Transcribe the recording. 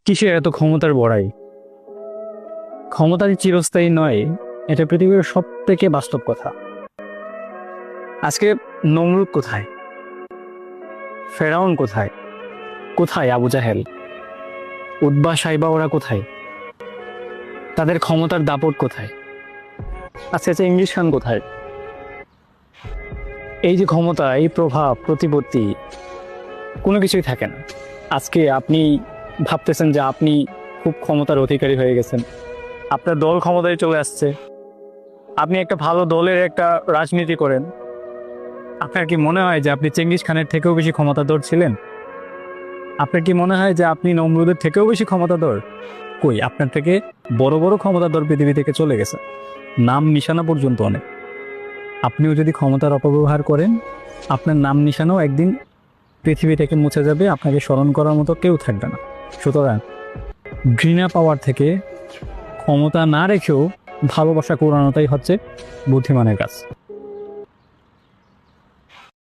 কিসের এত ক্ষমতার বড়াই? ক্ষমতা যে চিরস্থায়ী নয়, এটা পৃথিবীর সব থেকে বাস্তব কথা। আজকে নমরুদ কোথায়? ফেরাউন কোথায়? কোথায় আবু জাহেল? উতবা সাইবা ওরা কোথায়? তাদের ক্ষমতার দাপট কোথায়? আজকে ইংলিশ খান কোথায়? এই যে ক্ষমতা, এই প্রভাব প্রতিপত্তি, কোনো কিছুই থাকে না। আজকে আপনি ভাবতেছেন যে আপনি খুব ক্ষমতার অধিকারী হয়ে গেছেন, আপনার দল ক্ষমতায় চলে আসছে, আপনি একটা ভালো দলের একটা রাজনীতি করেন। আপনার কি মনে হয় যে আপনি চেঙ্গিস খানের থেকেও বেশি ক্ষমতাধর ছিলেন? আপনার কি মনে হয় যে আপনি নমরুদের থেকেও বেশি ক্ষমতাধর? কই, আপনার থেকে বড় বড় ক্ষমতাধর পৃথিবী থেকে চলে গেছে, নাম নিশানা পর্যন্ত অনেক। আপনিও যদি ক্ষমতার অপব্যবহার করেন, আপনার নাম নিশানাও একদিন পৃথিবী থেকে মুছে যাবে, আপনাকে স্মরণ করার মতো কেউ থাকবে না। সুতরাং ঘৃণা পাওয়ার থেকে ক্ষমতা না রেখেও ভালোবাসা কোরানোটাই হচ্ছে বুদ্ধিমানের কাজ।